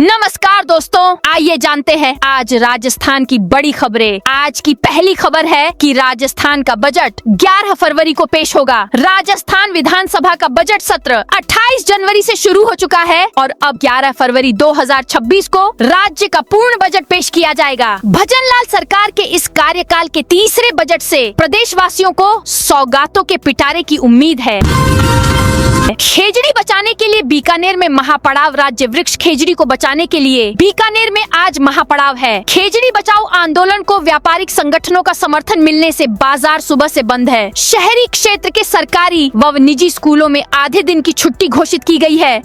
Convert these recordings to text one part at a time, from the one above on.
नमस्कार दोस्तों, आइए जानते हैं आज राजस्थान की बड़ी खबरें। आज की पहली खबर है कि राजस्थान का बजट 11 फरवरी को पेश होगा। राजस्थान विधानसभा का बजट सत्र 28 जनवरी से शुरू हो चुका है और अब 11 फरवरी 2026 को राज्य का पूर्ण बजट पेश किया जाएगा। भजनलाल सरकार के इस कार्यकाल के तीसरे बजट से प्रदेशवासियों को सौगातों के पिटारे की उम्मीद है। खेजड़ी बचाने के लिए बीकानेर में महापड़ाव। राज्य वृक्ष खेजड़ी को बचाने के लिए बीकानेर में आज महापड़ाव है। खेजड़ी बचाओ आंदोलन को व्यापारिक संगठनों का समर्थन मिलने से बाजार सुबह से बंद है। शहरी क्षेत्र के सरकारी व निजी स्कूलों में आधे दिन की छुट्टी घोषित की गई है।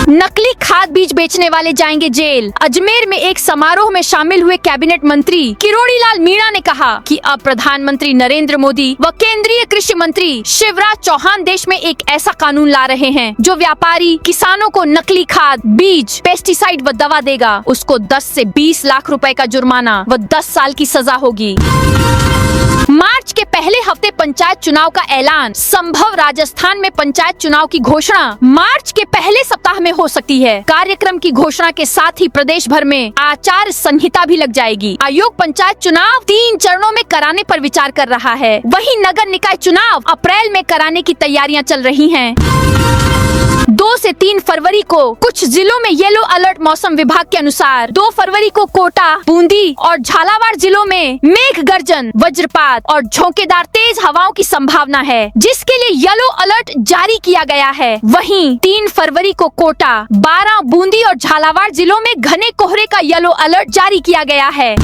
नकली खाद बीज बेचने वाले जाएंगे जेल। अजमेर में एक समारोह में शामिल हुए कैबिनेट मंत्री किरोड़ीलाल मीणा ने कहा कि अब प्रधानमंत्री नरेंद्र मोदी व केंद्रीय कृषि मंत्री शिवराज चौहान देश में एक ऐसा कानून ला रहे हैं जो व्यापारी किसानों को नकली खाद, बीज, पेस्टिसाइड व दवा देगा, उसको 10 से 20 लाख रुपए का जुर्माना व 10 साल की सजा होगी। मार्च के पहले हफ्ते पंचायत चुनाव का ऐलान संभव। राजस्थान में पंचायत चुनाव की घोषणा मार्च के पहले सप्ताह में हो सकती है। कार्यक्रम की घोषणा के साथ ही प्रदेश भर में आचार संहिता भी लग जाएगी। आयोग पंचायत चुनाव 3 चरणों में कराने पर विचार कर रहा है। वहीं नगर निकाय चुनाव अप्रैल में कराने की तैयारियां चल रही हैं। 2 से 3 फरवरी को कुछ जिलों में येलो अलर्ट। मौसम विभाग के अनुसार 2 फरवरी को कोटा, बूंदी और झालावाड़ जिलों में मेघ गर्जन, वज्रपात और झोंकेदार तेज हवाओं की संभावना है, जिसके लिए येलो अलर्ट जारी किया गया है। वहीं 3 फरवरी को कोटा, 12, बूंदी और झालावाड़ जिलों में घने कोहरे का येलो अलर्ट जारी किया गया है।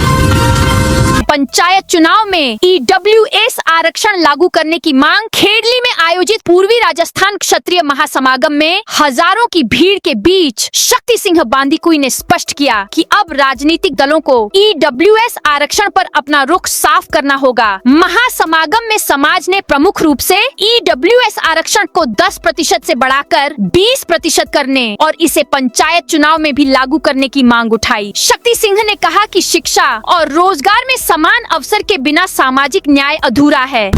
पंचायत चुनाव में EWS आरक्षण लागू करने की मांग। खेडली में आयोजित पूर्वी राजस्थान क्षत्रिय महासमागम में हजारों की भीड़ के बीच शक्ति सिंह बांदीकुई ने स्पष्ट किया कि अब राजनीतिक दलों को EWS आरक्षण पर अपना रुख साफ करना होगा। महासमागम में समाज ने प्रमुख रूप से EWS आरक्षण को 10% से बढ़ाकर 20% करने और इसे पंचायत चुनाव में भी लागू करने की मांग उठाई। शक्ति सिंह ने कहा कि शिक्षा और रोजगार में समान अवसर के बिना सामाजिक न्याय अधूरा है।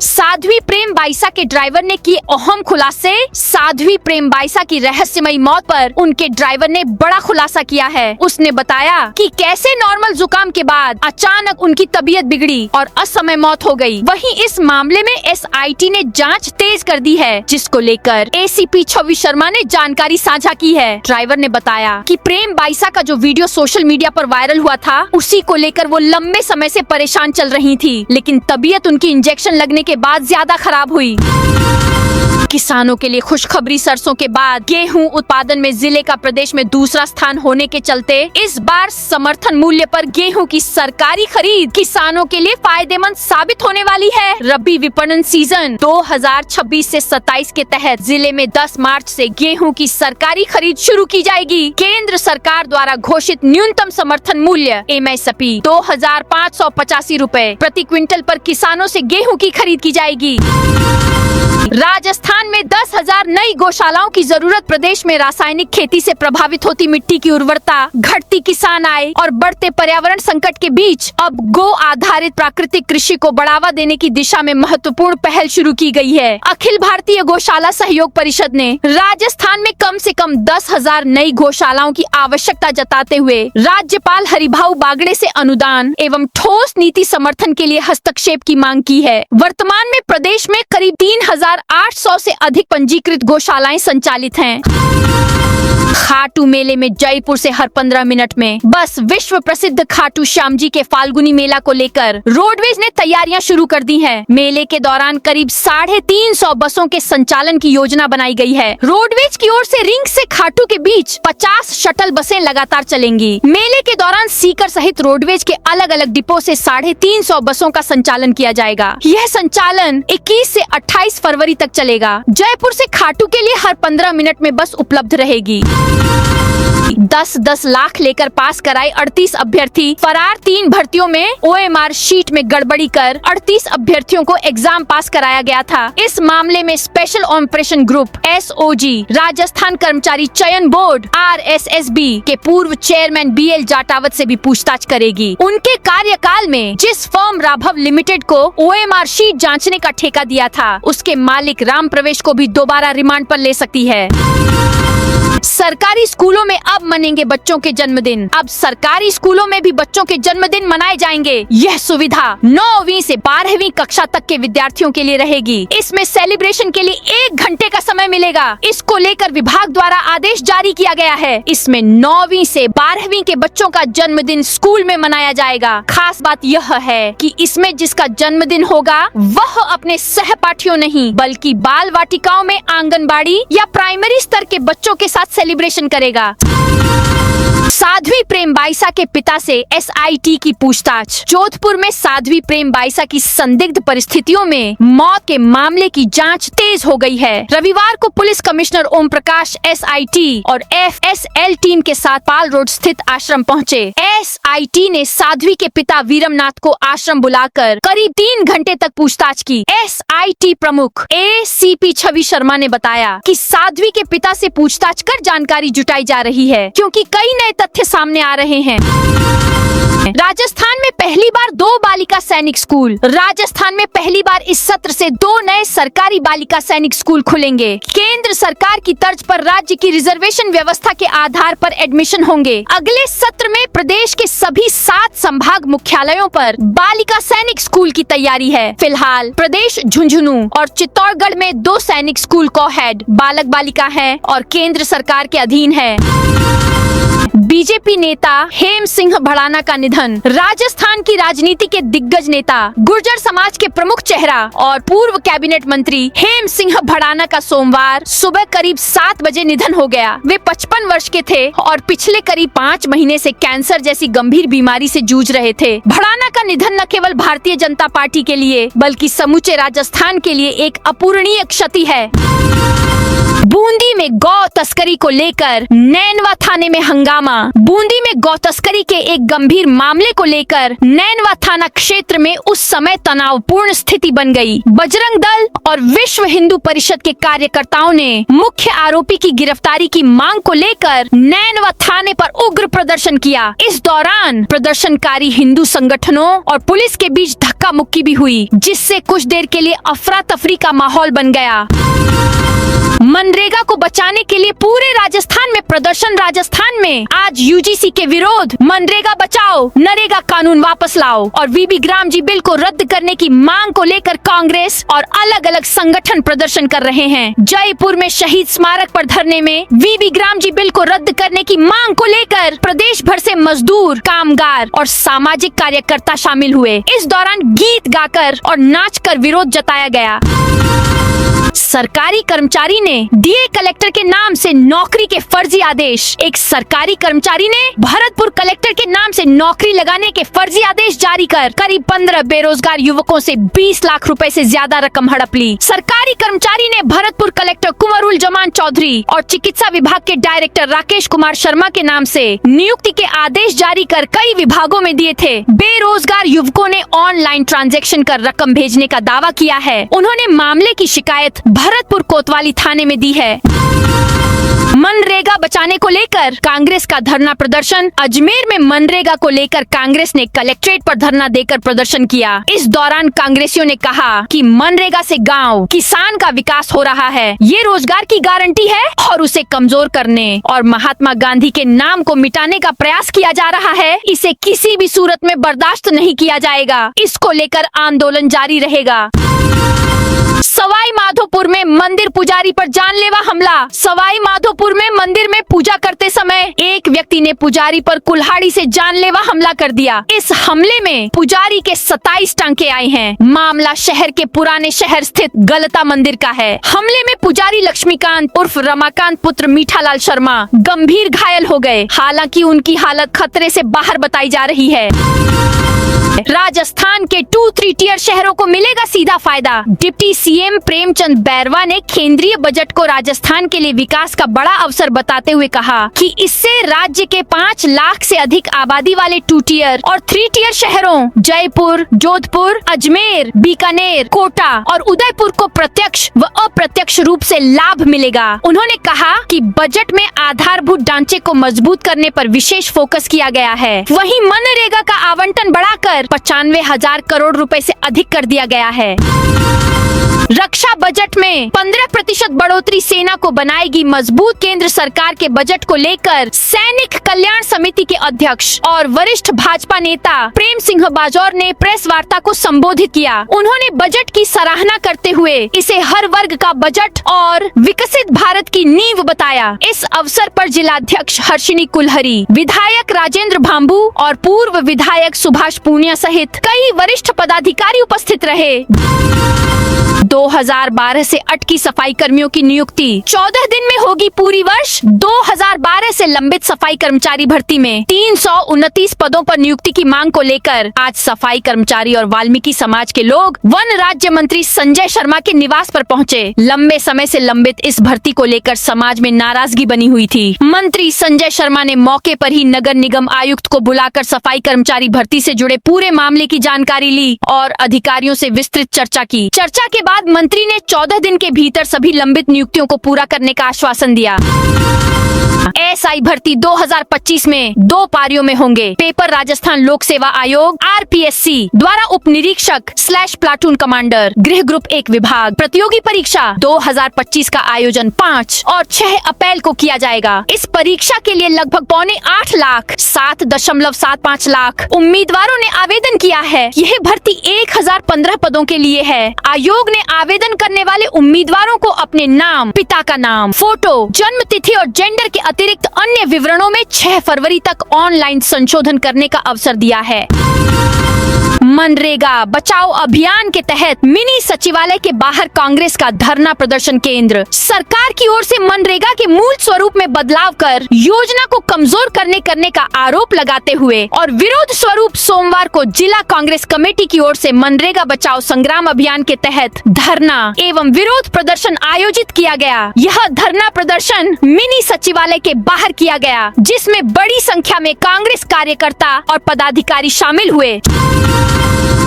साध्वी प्रेम बाइसा के ड्राइवर ने किए अहम खुलासे। साध्वी प्रेम बाइसा की रहस्यमयी मौत पर उनके ड्राइवर ने बड़ा खुलासा किया है। उसने बताया कि कैसे नॉर्मल जुकाम के बाद अचानक उनकी तबीयत बिगड़ी और असमय मौत हो गई। वहीं इस मामले में SIT ने जांच तेज कर दी है, जिसको लेकर ACP छवि शर्मा ने जानकारी साझा की है। ड्राइवर ने बताया कि प्रेम बाइसा का जो वीडियो सोशल मीडिया पर वायरल हुआ था, उसी को लेकर वो लंबे समय से परेशान चल रही थी, लेकिन तबीयत उनकी इंजेक्शन लगने के बाद ज्यादा खराब हुई। किसानों के लिए खुशखबरी। सरसों के बाद गेहूं उत्पादन में जिले का प्रदेश में दूसरा स्थान होने के चलते इस बार समर्थन मूल्य पर गेहूं की सरकारी खरीद किसानों के लिए फायदेमंद साबित होने वाली है। रबी विपणन सीजन 2026 से 27 के तहत जिले में 10 मार्च से गेहूं की सरकारी खरीद शुरू की जाएगी। केंद्र सरकार द्वारा घोषित न्यूनतम समर्थन मूल्य MSP 2585 रुपए प्रति क्विंटल पर किसानों से गेहूं की खरीद की जाएगी। राजस्थान में 10,000 नई गौशालाओं की जरूरत। प्रदेश में रासायनिक खेती से प्रभावित होती मिट्टी की उर्वरता, घटती किसान आय और बढ़ते पर्यावरण संकट के बीच अब गो आधारित प्राकृतिक कृषि को बढ़ावा देने की दिशा में महत्वपूर्ण पहल शुरू की गई है। अखिल भारतीय गौशाला सहयोग परिषद ने राजस्थान में कम से कम 10,000 नई गौशालाओं की आवश्यकता जताते हुए राज्यपाल हरिभाऊ बागड़े से अनुदान एवं ठोस नीति समर्थन के लिए हस्तक्षेप की मांग की है। वर्तमान में प्रदेश में करीब 3,800 से अधिक पंजीकृत गौशालाएं संचालित हैं। खाटू मेले में जयपुर से हर 15 मिनट में बस। विश्व प्रसिद्ध खाटू श्याम जी के फाल्गुनी मेला को लेकर रोडवेज ने तैयारियां शुरू कर दी हैं। मेले के दौरान करीब 350 बसों के संचालन की योजना बनाई गई है। रोडवेज की ओर से रिंग से खाटू के बीच 50 शटल बसें लगातार चलेंगी। मेले के दौरान सीकर सहित रोडवेज के अलग अलग डिपो से 350 बसों का संचालन किया जाएगा। यह संचालन 21 से 28 फरवरी तक चलेगा। जयपुर से खाटू के लिए हर 15 मिनट में बस उपलब्ध रहेगी। 10-10 लाख लेकर पास कराए 38 अभ्यर्थी। फरार 3 भर्तियों में OMR शीट में गड़बड़ी कर 38 अभ्यर्थियों को एग्जाम पास कराया गया था। इस मामले में special operation group SOG Rajasthan कर्मचारी चयन बोर्ड RSSB के पूर्व चेयरमैन BL जाटावत से भी पूछताछ करेगी। उनके कार्यकाल में जिस फर्म राघव लिमिटेड को OMR शीट जांचने का ठेका दिया था, उसके मालिक राम प्रवेश को भी दोबारा रिमांड पर ले सकती है। सरकारी स्कूलों में अब मनेंगे बच्चों के जन्मदिन। अब सरकारी स्कूलों में भी बच्चों के जन्मदिन मनाए जाएंगे। यह सुविधा 9वीं से 12वीं कक्षा तक के विद्यार्थियों के लिए रहेगी। इसमें सेलिब्रेशन के लिए 1 घंटे का समय मिलेगा। इसको लेकर विभाग द्वारा आदेश जारी किया गया है। इसमें 9वीं से 12वीं के बच्चों का जन्मदिन स्कूल में मनाया जाएगा। खास बात यह है कि इसमें जिसका जन्मदिन होगा वह अपने सहपाठियों नहीं बल्कि बाल वाटिकाओं में आंगनबाड़ी या प्राइमरी स्तर के बच्चों के साथ सेलिब्रेशन करेगा। साध्वी प्रेम बाईसा के पिता से SIT की पूछताछ। जोधपुर में साध्वी प्रेम बाईसा की संदिग्ध परिस्थितियों में मौत के मामले की जांच तेज हो गई है। रविवार को police commissioner Om Prakash SIT और FSL टीम के साथ पाल रोड स्थित आश्रम पहुंचे। SIT ने साध्वी के पिता वीरमनाथ को आश्रम बुलाकर करीब 3 घंटे तक पूछताछ की। SIT प्रमुख ACP छवि शर्मा ने बताया कि साध्वी के पिता से पूछताछ कर जानकारी जुटाई जा रही है, क्योंकि कई नए तथ्य सामने आ रहे हैं। राजस्थान में पहली बार 2 बालिका सैनिक स्कूल। राजस्थान में पहली बार इस सत्र से 2 नए सरकारी बालिका सैनिक स्कूल खुलेंगे। केंद्र सरकार की तर्ज पर राज्य की रिजर्वेशन व्यवस्था के आधार पर एडमिशन होंगे। अगले सत्र में प्रदेश के सभी 7 संभाग मुख्यालयों पर बालिका सैनिक स्कूल की तैयारी है। फिलहाल प्रदेश झुंझुनू और चित्तौड़गढ़ में 2 सैनिक स्कूल को-हेड बालक बालिका है और केंद्र सरकार के अधीन है। बीजेपी नेता हेम सिंह भड़ाना का निधन। राजस्थान की राजनीति के दिग्गज नेता, गुर्जर समाज के प्रमुख चेहरा और पूर्व कैबिनेट मंत्री हेम सिंह भड़ाना का सोमवार सुबह करीब 7 बजे निधन हो गया। वे 55 वर्ष के थे और पिछले करीब 5 महीने से कैंसर जैसी गंभीर बीमारी से जूझ रहे थे। भड़ाना का निधन न केवल भारतीय जनता पार्टी के लिए बल्कि समूचे राजस्थान के लिए एक अपूरणीय क्षति है। बूंदी में गौ तस्करी को लेकर नैनवा थाने में हंगामा। बूंदी में गौ तस्करी के एक गंभीर मामले को लेकर नैनवा थाना क्षेत्र में उस समय तनावपूर्ण स्थिति बन गई। बजरंग दल और विश्व हिंदू परिषद के कार्यकर्ताओं ने मुख्य आरोपी की गिरफ्तारी की मांग को लेकर नैनवा थाने पर उग्र प्रदर्शन किया। इस दौरान प्रदर्शनकारी हिंदू संगठनों और पुलिस के बीच धक्का मुक्की भी हुई, जिससे कुछ देर के लिए अफरा तफरी का माहौल बन गया। मनरेगा को बचाने के लिए पूरे राजस्थान में प्रदर्शन। राजस्थान में आज UGC के विरोध, मनरेगा बचाओ, नरेगा कानून वापस लाओ और VB ग्राम जी बिल को रद्द करने की मांग को लेकर कांग्रेस और अलग अलग संगठन प्रदर्शन कर रहे हैं। जयपुर में शहीद स्मारक पर धरने में VB ग्राम जी बिल को रद्द करने की मांग को लेकर प्रदेश भर से मजदूर, कामगार और सामाजिक कार्यकर्ता शामिल हुए। इस दौरान गीत गाकर और नाचकर विरोध जताया गया। सरकारी कर्मचारी ने दिए कलेक्टर के नाम से नौकरी के फर्जी आदेश। एक सरकारी कर्मचारी ने भरतपुर कलेक्टर के नाम से नौकरी लगाने के फर्जी आदेश जारी कर करीब 15 बेरोजगार युवकों से 20 लाख रुपए से ज्यादा रकम हड़प ली। सरकारी कर्मचारी ने भरतपुर कलेक्टर कुंवरुल जमान चौधरी और चिकित्सा विभाग के डायरेक्टर राकेश कुमार शर्मा के नाम से नियुक्ति के आदेश जारी कर कई विभागों में दिए थे। बेरोजगार युवकों ने ऑनलाइन ट्रांजैक्शन कर रकम भेजने का दावा किया है। उन्होंने मामले की शिकायत भरतपुर कोतवाली थाने में दी है। मनरेगा बचाने को लेकर कांग्रेस का धरना प्रदर्शन। अजमेर में मनरेगा को लेकर कांग्रेस ने कलेक्ट्रेट पर धरना देकर प्रदर्शन किया। इस दौरान कांग्रेसियों ने कहा कि मनरेगा से गांव, किसान का विकास हो रहा है। ये रोजगार की गारंटी है और उसे कमजोर करने और महात्मा गांधी के नाम को मिटाने का प्रयास किया जा रहा है। इसे किसी भी सूरत में बर्दाश्त नहीं किया जाएगा। इसको लेकर आंदोलन जारी रहेगा। सवाई माधोपुर में मंदिर पुजारी पर जानलेवा हमला। सवाई माधोपुर में मंदिर में पूजा करते समय एक व्यक्ति ने पुजारी पर कुल्हाड़ी से जानलेवा हमला कर दिया। इस हमले में पुजारी के 27 टांके आए हैं। मामला शहर के पुराने शहर स्थित गलता मंदिर का है। हमले में पुजारी लक्ष्मीकांत उर्फ रमाकांत पुत्र मीठालाल शर्मा गंभीर घायल हो गए। हालांकि उनकी हालत खतरे से बाहर बताई जा रही है। राजस्थान के 2-3 टियर शहरों को मिलेगा सीधा फायदा। Deputy CM CM Premchand Bairwa ने केंद्रीय बजट को राजस्थान के लिए विकास का बड़ा अवसर बताते हुए कहा कि इससे राज्य के 5 लाख से अधिक आबादी वाले 2 टियर और 3 टियर शहरों जयपुर, जोधपुर, अजमेर, बीकानेर, कोटा और उदयपुर को प्रत्यक्ष व अप्रत्यक्ष रूप से लाभ मिलेगा। उन्होंने कहा कि बजट में आधारभूत ढांचे को मजबूत करने पर विशेष फोकस किया गया है। वहीं मनरेगा का आवंटन बढ़ाकर 95,000 करोड़ रुपए से अधिक कर दिया गया है। रक्षा बजट में 15% बढ़ोतरी सेना को बनाएगी मजबूत। केंद्र सरकार के बजट को लेकर सैनिक कल्याण समिति के अध्यक्ष और वरिष्ठ भाजपा नेता प्रेम सिंह बाजौर ने प्रेस वार्ता को संबोधित किया। उन्होंने बजट की सराहना करते हुए इसे हर वर्ग का बजट और विकसित भारत की नींव बताया। इस अवसर पर जिलाध्यक्ष हर्षिनी कुलहरी, विधायक राजेंद्र भांबू और पूर्व विधायक सुभाष पूनिया सहित कई वरिष्ठ पदाधिकारी उपस्थित रहे। 2012 से अटकी सफाई कर्मियों की नियुक्ति 14 दिन में होगी पूरी। वर्ष 2012 से लंबित सफाई कर्मचारी भर्ती में 329 पदों पर नियुक्ति की मांग को लेकर आज सफाई कर्मचारी और वाल्मीकि समाज के लोग वन राज्य मंत्री संजय शर्मा के निवास पर पहुंचे। लंबे समय से लंबित इस भर्ती को लेकर समाज में नाराजगी बनी हुई थी। मंत्री संजय शर्मा ने मौके पर ही नगर निगम आयुक्त को बुलाकर सफाई कर्मचारी भर्ती से जुड़े पूरे मामले की जानकारी ली और अधिकारियों से विस्तृत चर्चा की। चर्चा के बाद मंत्री ने 14 दिन के भीतर सभी लंबित नियुक्तियों को पूरा करने का आश्वासन दिया। एसआई भर्ती 2025 में 2 पारियों में होंगे। पेपर राजस्थान लोक सेवा आयोग आरपीएससी द्वारा उप निरीक्षक / प्लाटून कमांडर गृह ग्रुप 1 विभाग। प्रतियोगी परीक्षा 2025 का आयोजन 5 और 6 अप्रैल को किया जाएगा। इस परीक्षा के लिए लगभग 7.8 लाख 7.75 लाख उम्मीदवारों ने आवेदन किया है। यह भर्ती 1015 पदों के लिए है। आयोग ने आवेदन करने वाले उम्मीदवारों को अपने नाम, पिता का नाम, फोटो, जन्म तिथि और जेंडर के अतिरिक्त अन्य विवरणों में 6 फरवरी तक ऑनलाइन संशोधन करने का अवसर दिया है। मनरेगा बचाओ अभियान के तहत मिनी सचिवालय के बाहर कांग्रेस का धरना प्रदर्शन केंद्र। सरकार की ओर से मनरेगा के मूल स्वरूप में बदलाव कर योजना को कमजोर करने का आरोप लगाते हुए और विरोध स्वरूप सोमवार को जिला कांग्रेस कमेटी की ओर से मनरेगा बचाओ संग्राम अभियान के तहत धरना एवं विरोध प्रदर्शन आयोजित किया गया। यह धरना प्रदर्शन मिनी सचिवालय के बाहर किया गया, जिसमें बड़ी संख्या में कांग्रेस कार्यकर्ता और पदाधिकारी शामिल हुए।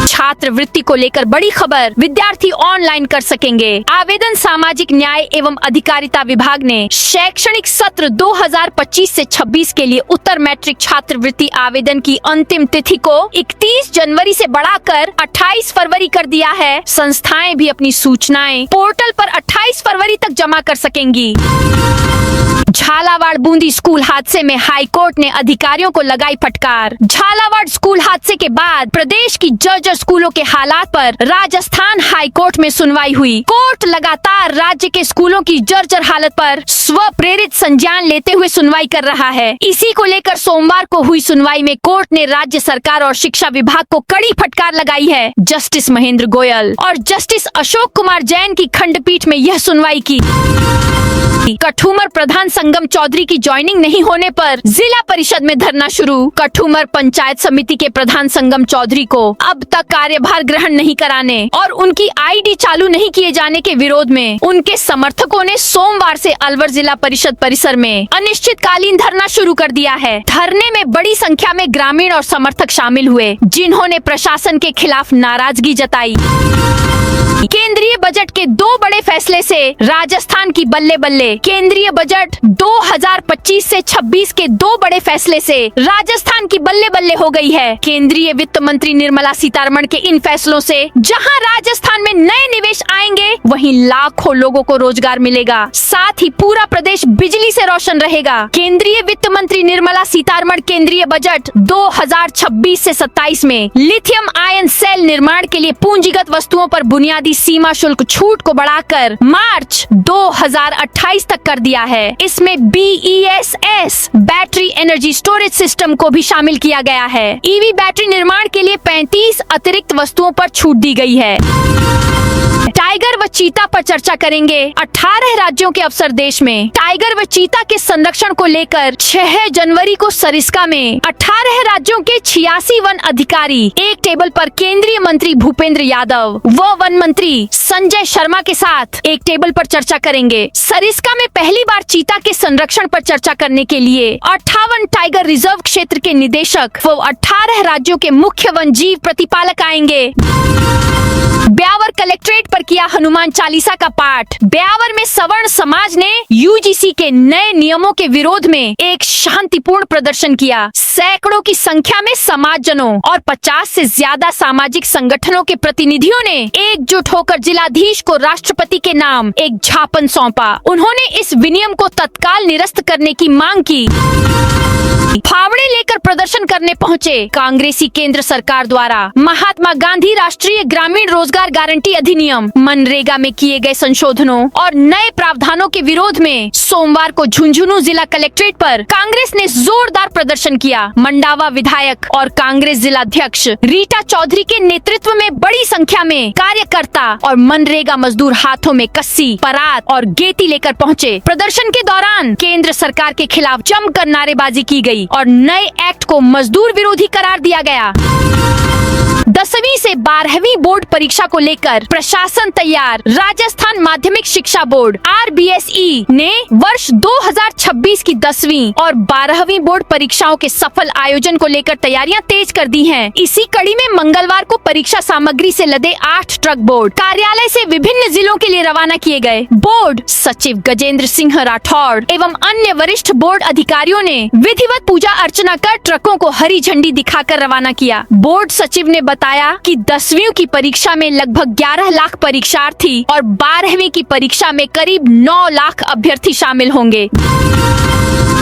छात्रवृत्ति को लेकर बड़ी खबर, विद्यार्थी ऑनलाइन कर सकेंगे आवेदन। सामाजिक न्याय एवं अधिकारिता विभाग ने शैक्षणिक सत्र 2025 से 26 के लिए उत्तर मैट्रिक छात्रवृत्ति आवेदन की अंतिम तिथि को 31 जनवरी से बढ़ाकर 28 फरवरी कर दिया है। संस्थाएं भी अपनी सूचनाएं पोर्टल पर 28 फरवरी तक जमा कर सकेंगी। झालावाड़ बूंदी स्कूल हादसे में हाईकोर्ट ने अधिकारियों को लगाई फटकार। झालावाड़ स्कूल हादसे के बाद प्रदेश की जर्जर स्कूलों के हालात पर राजस्थान हाईकोर्ट में सुनवाई हुई। कोर्ट लगातार राज्य के स्कूलों की जर्जर हालत पर स्व प्रेरित संज्ञान लेते हुए सुनवाई कर रहा है। इसी को लेकर सोमवार को हुई सुनवाई में कोर्ट ने राज्य सरकार और शिक्षा विभाग को कड़ी फटकार लगाई है। जस्टिस महेंद्र गोयल और जस्टिस अशोक कुमार जैन की खंडपीठ में यह सुनवाई की। कठुमर प्रधान संगम चौधरी की ज्वाइनिंग नहीं होने पर जिला परिषद में धरना शुरू। कठुमर पंचायत समिति के प्रधान संगम चौधरी को अब तक कार्यभार ग्रहण नहीं कराने और उनकी आईडी चालू नहीं किए जाने के विरोध में उनके समर्थकों ने सोमवार से अलवर जिला परिषद परिसर में अनिश्चितकालीन धरना शुरू कर दिया है। धरने में बड़ी संख्या में ग्रामीण और समर्थक शामिल हुए, जिन्होंने प्रशासन के खिलाफ नाराजगी जताई। केंद्रीय बजट के 2 बड़े फैसले से राजस्थान की बल्ले बल्ले। केंद्रीय बजट 2025 से 26 के 2 बड़े फैसले से राजस्थान की बल्ले बल्ले हो गई है। केंद्रीय वित्त मंत्री निर्मला सीतारमण के इन फैसलों से जहां राजस्थान में नए निवेश आएंगे, वहीं लाखों लोगों को रोजगार मिलेगा। साथ ही पूरा प्रदेश बिजली से रोशन रहेगा। केंद्रीय वित्त मंत्री निर्मला सीतारमण केंद्रीय बजट 2026 से 27 में लिथियम आयन सेल निर्माण के लिए पूंजीगत वस्तुओं पर बुनियादी सीमा शुल्क छूट को बढ़ाकर मार्च 2028 तक कर दिया है। इसमें BESS battery energy storage system को भी शामिल किया गया है। ईवी बैटरी निर्माण के लिए 35 अतिरिक्त वस्तुओं पर छूट दी गई है। टाइगर व चीता पर चर्चा करेंगे। 18 राज्यों के अफसर देश में टाइगर व चीता के संरक्षण को लेकर 6 जनवरी को सरिस्का में 18 राज्यों के 86 वन अधिकारी एक टेबल पर केंद्रीय मंत्री भूपेंद्र यादव व वन मंत्री संजय शर्मा के साथ एक टेबल पर चर्चा करेंगे। सरिस्का में पहली बार चीता के संरक्षण पर चर्चा करने के लिए 58 टाइगर रिजर्व क्षेत्र के निदेशक व 18 राज्यों के मुख्य वन जीव प्रतिपालक आएंगे। ब्यावर कलेक्ट्रेट पर किया हनुमान चालीसा का पाठ। ब्यावर में सवर्ण समाज ने यूजीसी के नए नियमों के विरोध में एक शांतिपूर्ण प्रदर्शन किया। सैकड़ों की संख्या में समाजजनों और 50 से ज्यादा सामाजिक संगठनों के प्रतिनिधियों ने एकजुट होकर जिलाधीश को राष्ट्रपति के नाम एक ज्ञापन सौंपा। उन्होंने इस विनियम को तत्काल निरस्त करने की मांग की। फावड़े लेकर प्रदर्शन करने पहुंचे कांग्रेसी केंद्र सरकार द्वारा महात्मा गांधी राष्ट्रीय ग्रामीण रोजगार गारंटी अधिनियम मनरेगा में किए गए संशोधनों और नए प्रावधानों के विरोध में सोमवार को झुंझुनू जिला कलेक्ट्रेट पर कांग्रेस ने जोरदार प्रदर्शन किया। मंडावा विधायक और कांग्रेस जिलाध्यक्ष रीटा चौधरी के नेतृत्व में बड़ी संख्या में कार्यकर्ता और मनरेगा मजदूर हाथों में कस्सी, परात और गेती लेकर पहुंचे। प्रदर्शन के दौरान केंद्र सरकार के खिलाफ जमकर नारेबाजी की गई और नए एक्ट को मजदूर विरोधी करार दिया गया। 10वीं से 12वीं बोर्ड परीक्षा को लेकर प्रशासन तैयार। राजस्थान माध्यमिक शिक्षा बोर्ड RBSE ने वर्ष 2026 की 10वीं और 12वीं बोर्ड परीक्षाओं के सफल आयोजन को लेकर तैयारियां तेज कर दी हैं। इसी कड़ी में मंगलवार को परीक्षा सामग्री से लदे 8 ट्रक बोर्ड कार्यालय से विभिन्न जिलों के लिए रवाना किए गए। बोर्ड सचिव गजेंद्र सिंह राठौड़ एवं अन्य वरिष्ठ बोर्ड अधिकारियों ने विधिवत पूजा अर्चना कर ट्रकों को हरी झंडी दिखाकर रवाना किया। बोर्ड सचिव ने बताया कि 10वीं की परीक्षा में लगभग 11 लाख परीक्षार्थी और 12वीं की परीक्षा में करीब 9 लाख अभ्यर्थी शामिल होंगे।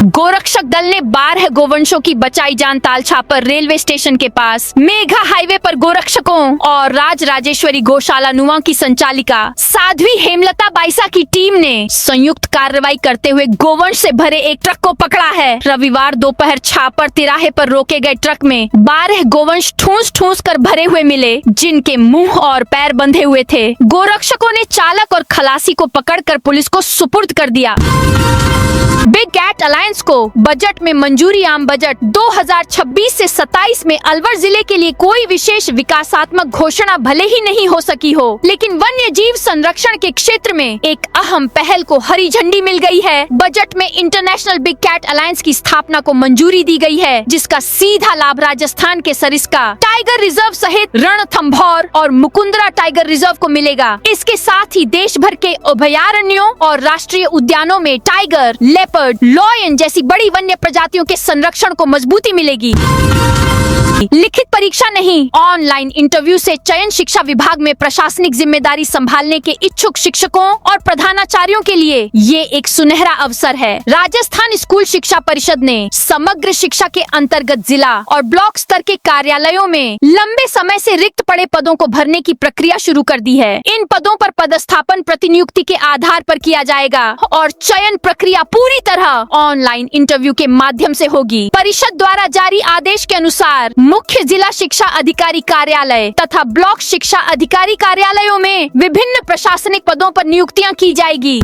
गोरक्षक दल ने 12 गोवंशों की बचाई जान तालछापर रेलवे स्टेशन के पास मेघा हाईवे पर गोरक्षकों और राजराजेश्वरी गौशाला नुआ की संचालिका साध्वी हेमलता बाइसा की टीम ने संयुक्त कार्रवाई करते हुए गोवंश से भरे एक ट्रक को पकड़ा है। रविवार दोपहर छापर तिराहे पर रोके गए ट्रक में 12 गोवंश ठूस कर भरे हुए मिले, जिनके मुंह और पैर बंधे हुए थे। गोरक्षकों ने चालक और खलासी को पकड़कर पुलिस को सुपुर्द कर दिया। बिग कैट अलायंस को बजट में मंजूरी। आम बजट 2026 से 27 में अलवर जिले के लिए कोई विशेष विकासात्मक घोषणा भले ही नहीं हो सकी हो, लेकिन वन्य जीव संरक्षण के क्षेत्र में एक अहम पहल को हरी झंडी मिल गई है। बजट में इंटरनेशनल बिग कैट अलायंस की स्थापना को मंजूरी दी गई है, जिसका सीधा लाभ राजस्थान के सरिस्का टाइगर रिजर्व सहित रणथंभौर और मुकुंदरा टाइगर रिजर्व को मिलेगा। इसके साथ ही देश भर के अभयारण्यों और राष्ट्रीय उद्यानों में टाइगर, लेपर्ड, लॉयन जैसी बड़ी वन्य प्रजातियों के संरक्षण को मजबूती मिलेगी। लिखित परीक्षा नहीं, ऑनलाइन इंटरव्यू से चयन शिक्षा विभाग में प्रशासनिक जिम्मेदारी संभालने के इच्छुक शिक्षकों और प्रधानाचार्यों के लिए ये एक सुनहरा अवसर है। राजस्थान स्कूल शिक्षा परिषद ने समग्र शिक्षा के अंतर्गत जिला और ब्लॉक स्तर के कार्यालयों में लंबे समय से रिक्त पड़े पदों को भरने की प्रक्रिया शुरू कर दी है। इन पदों पर पदस्थापन प्रतिनियुक्ति के आधार पर किया जाएगा और चयन प्रक्रिया पूरी तरह ऑनलाइन इंटरव्यू के माध्यम से होगी। परिषद द्वारा जारी आदेश के अनुसार मुख्य जिला शिक्षा अधिकारी कार्यालय तथा ब्लॉक शिक्षा अधिकारी कार्यालयों में विभिन्न प्रशासनिक पदों पर नियुक्तियां की जाएगी।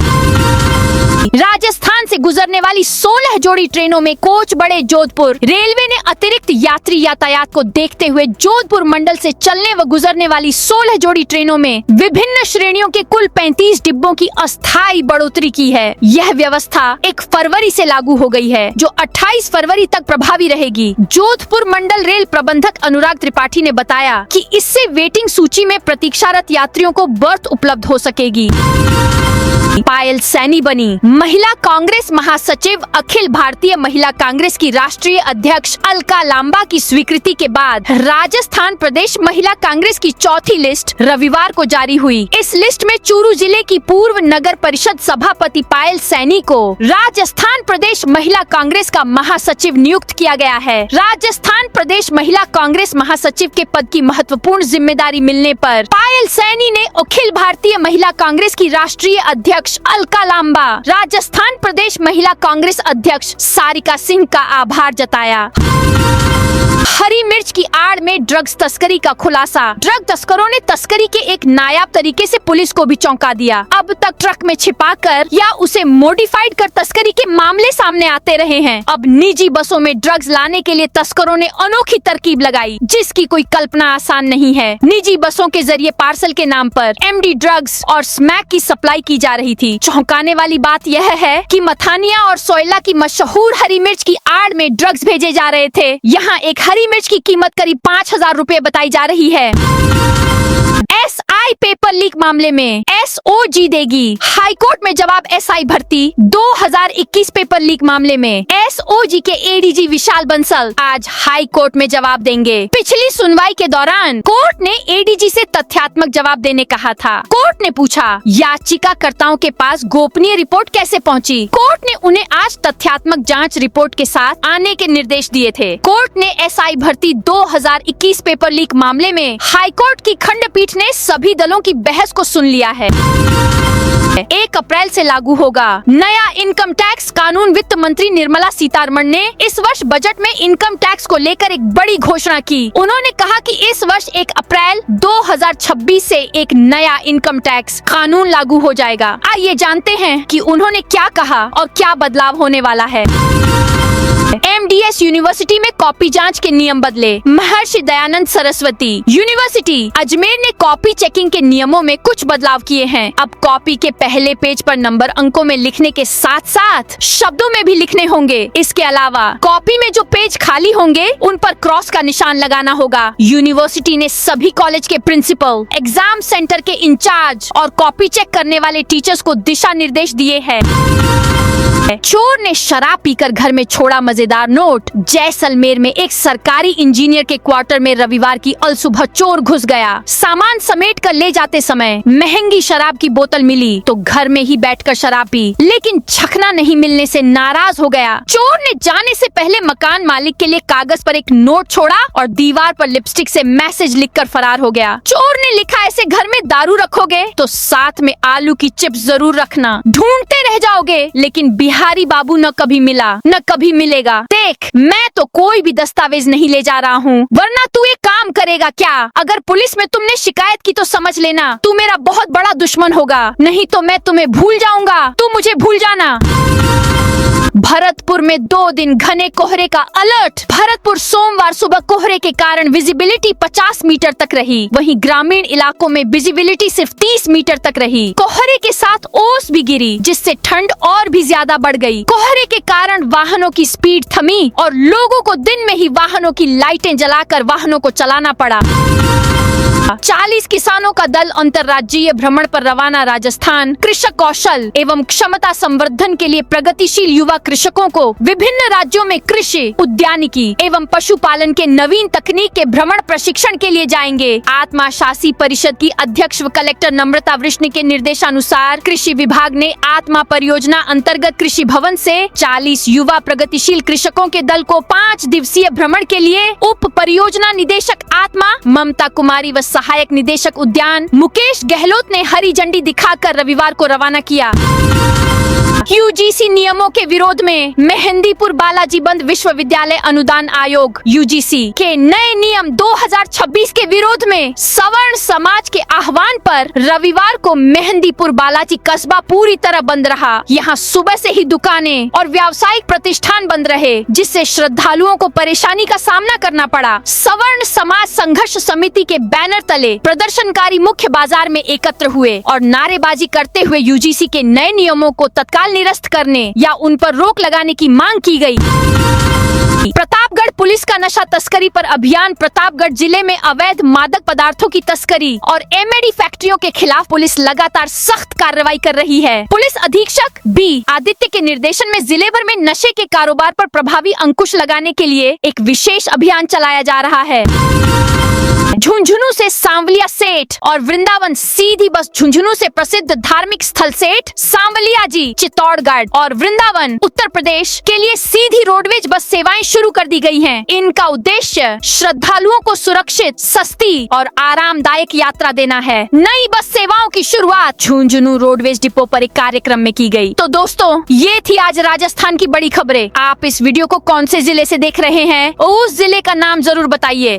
राजस्थान से गुजरने वाली 16 जोड़ी ट्रेनों में कोच बढ़े जोधपुर। रेलवे ने अतिरिक्त यात्री यातायात को देखते हुए जोधपुर मंडल से चलने व गुजरने वाली 16 जोड़ी ट्रेनों में विभिन्न श्रेणियों के कुल 35 डिब्बों की अस्थायी बढ़ोतरी की है। यह व्यवस्था 1 फरवरी से लागू हो गई है, जो 28 फरवरी तक प्रभावी रहेगी। जोधपुर मंडल रेल प्रबंधक अनुराग त्रिपाठी ने बताया कि इससे वेटिंग सूची में प्रतीक्षारत यात्रियों को बर्थ उपलब्ध हो सकेगी। पायल सैनी बनी महिला कांग्रेस महासचिव। अखिल भारतीय महिला कांग्रेस की राष्ट्रीय अध्यक्ष अलका लांबा की स्वीकृति के बाद राजस्थान प्रदेश महिला कांग्रेस की चौथी लिस्ट रविवार को जारी हुई। इस लिस्ट में चूरू जिले की पूर्व नगर परिषद सभापति पायल सैनी को राजस्थान प्रदेश महिला कांग्रेस का महासचिव नियुक्त किया गया है। राजस्थान प्रदेश महिला कांग्रेस महासचिव के पद की महत्वपूर्ण जिम्मेदारी मिलने पर पायल सैनी ने अखिल भारतीय महिला कांग्रेस की राष्ट्रीय अध्यक्ष अलका लांबा, राजस्थान प्रदेश महिला कांग्रेस अध्यक्ष सारिका सिंह का आभार जताया। हरी मिर्च की आड़ में ड्रग्स तस्करी का खुलासा। ड्रग तस्करों ने तस्करी के एक नायाब तरीके से पुलिस को भी चौंका दिया। अब तक ट्रक में छिपाकर या उसे मॉडिफाइड कर तस्करी के मामले सामने आते रहे हैं। अब निजी बसों में ड्रग्स लाने के लिए तस्करों ने अनोखी तरकीब लगाई, जिसकी कोई कल्पना आसान नहीं है। निजी बसों के जरिए पार्सल के नाम पर एमडी ड्रग्स और स्मैक की सप्लाई की जा रही थी। चौंकाने वाली बात यह है कि मथानिया और सोयला की मशहूर हरी मिर्च की आड़ में ड्रग्स भेजे जा रहे थे। यहाँ एक हरी मिर्च की कीमत करीब 5,000 रुपए बताई जा रही है। एसआई पेपर लीक मामले में एसओजी देगी हाईकोर्ट में जवाब। एसआई भर्ती 2021 पेपर लीक मामले में एसओजी के एडीजी विशाल बंसल आज हाई कोर्ट में जवाब देंगे। पिछली सुनवाई के दौरान कोर्ट ने एडीजी से तथ्यात्मक जवाब देने कहा था। कोर्ट ने पूछा, याचिकाकर्ताओं के पास गोपनीय रिपोर्ट कैसे पहुंची? कोर्ट ने उन्हें आज तथ्यात्मक जांच रिपोर्ट के साथ आने के निर्देश दिए थे। कोर्ट ने एसआई भर्ती 2021 पेपर लीक मामले में हाईकोर्ट की खंडपीठ ने सभी दलों की बहस को सुन लिया है। 1 अप्रैल से लागू होगा नया इनकम टैक्स कानून। वित्त मंत्री निर्मला सीतारमण ने इस वर्ष बजट में इनकम टैक्स को लेकर एक बड़ी घोषणा की। उन्होंने कहा कि इस वर्ष 1 अप्रैल 2026 से एक नया इनकम टैक्स कानून लागू हो जाएगा। आइए जानते हैं कि उन्होंने क्या कहा और क्या बदलाव होने वाला है। एमडीएस यूनिवर्सिटी में कॉपी जांच के नियम बदले। महर्षि दयानंद सरस्वती यूनिवर्सिटी अजमेर ने कॉपी चेकिंग के नियमों में कुछ बदलाव किए हैं। अब कॉपी के पहले पेज पर नंबर अंकों में लिखने के साथ साथ शब्दों में भी लिखने होंगे। इसके अलावा कॉपी में जो पेज खाली होंगे उन पर क्रॉस का निशान लगाना होगा। यूनिवर्सिटी ने सभी कॉलेज के प्रिंसिपल, एग्जाम सेंटर के इंचार्ज और कॉपी चेक करने वाले टीचर्स को दिशा निर्देश दिए हैं। चोर ने शराब पीकर घर में छोड़ा मजेदार नोट। जैसलमेर में एक सरकारी इंजीनियर के क्वार्टर में रविवार की अलसुबह चोर घुस गया। सामान समेट कर ले जाते समय महंगी शराब की बोतल मिली तो घर में ही बैठकर शराब पी, लेकिन छखना नहीं मिलने से नाराज हो गया। चोर ने जाने से पहले मकान मालिक के लिए कागज पर एक नोट छोड़ा और दीवार पर लिपस्टिक से मैसेज लिखकर फरार हो गया। चोर ने लिखा, ऐसे घर में दारू रखोगे तो साथ में आलू की चिप्स जरूर रखना, ढूंढते रह जाओगे लेकिन बिहारी बाबू न कभी मिला न कभी मिलेगा। देख, मैं तो कोई भी दस्तावेज नहीं ले जा रहा हूँ, वरना तू एक काम करेगा क्या? अगर पुलिस में तुमने शिकायत की तो समझ लेना तू मेरा बहुत बड़ा दुश्मन होगा, नहीं तो मैं तुम्हें भूल जाऊंगा, तू मुझे भूल जाना। भरतपुर में 2 दिन घने कोहरे का अलर्ट। भरतपुर सोमवार सुबह कोहरे के कारण विजिबिलिटी 50 मीटर तक रही। वहीं ग्रामीण इलाकों में विजिबिलिटी सिर्फ 30 मीटर तक रही। कोहरे के साथ ओस भी गिरी, जिससे ठंड और भी ज्यादा बढ़ गई। कोहरे के कारण वाहनों की स्पीड थमी और लोगों को दिन में ही वाहनों की लाइटें जलाकर वाहनों को चलाना पड़ा। 40 किसानों का दल अंतर्राज्यीय भ्रमण पर रवाना। राजस्थान कृषक कौशल एवं क्षमता संवर्धन के लिए प्रगतिशील युवा कृषकों को विभिन्न राज्यों में कृषि, उद्यानिकी एवं पशुपालन के नवीन तकनीक के भ्रमण प्रशिक्षण के लिए जाएंगे। आत्मा शासी परिषद की अध्यक्ष व कलेक्टर नम्रता वृष्णि के निर्देशानुसार कृषि विभाग ने आत्मा परियोजना अंतर्गत कृषि भवन से 40 युवा प्रगतिशील कृषकों के दल को 5 दिवसीय भ्रमण के लिए उप परियोजना निदेशक आत्मा ममता कुमारी व सहायक निदेशक उद्यान मुकेश गहलोत ने हरी झंडी दिखाकर रविवार को रवाना किया। यूजीसी नियमों के विरोध में मेहंदीपुर बालाजी बंद। विश्वविद्यालय अनुदान आयोग यूजीसी के नए नियम 2026 के विरोध में सवर्ण समाज के आह्वान पर रविवार को मेहंदीपुर बालाजी कस्बा पूरी तरह बंद रहा। यहाँ सुबह से ही दुकानें और व्यावसायिक प्रतिष्ठान बंद रहे, जिससे श्रद्धालुओं को परेशानी का सामना करना पड़ा। सवर्ण समाज संघर्ष समिति के बैनर तले प्रदर्शनकारी मुख्य बाजार में एकत्र हुए और नारेबाजी करते हुए यूजीसी के नए नियमों को तत्काल निरस्त करने या उन पर रोक लगाने की मांग की गई। प्रतापगढ़ पुलिस का नशा तस्करी पर अभियान। प्रतापगढ़ जिले में अवैध मादक पदार्थों की तस्करी और एमएडी फैक्ट्रियों के खिलाफ पुलिस लगातार सख्त कार्रवाई कर रही है। पुलिस अधीक्षक बी आदित्य के निर्देशन में जिले भर में नशे के कारोबार पर प्रभावी अंकुश लगाने के लिए एक विशेष अभियान चलाया जा रहा है। झुंझुनू से सांवलिया सेठ और वृंदावन सीधी बस। झुंझुनू से प्रसिद्ध धार्मिक स्थल सेठ, सांवलिया जी, चित्तौड़गढ़ और वृंदावन उत्तर प्रदेश के लिए सीधी रोडवेज बस सेवाएं शुरू कर दी गई हैं। इनका उद्देश्य श्रद्धालुओं को सुरक्षित, सस्ती और आरामदायक यात्रा देना है। नई बस सेवाओं की शुरुआत झुंझुनू रोडवेज डिपो पर एक कार्यक्रम में की गई। तो दोस्तों, ये थी आज राजस्थान की बड़ी खबरें। आप इस वीडियो को कौन से जिले से देख रहे हैं, उस जिले का नाम जरूर बताइए।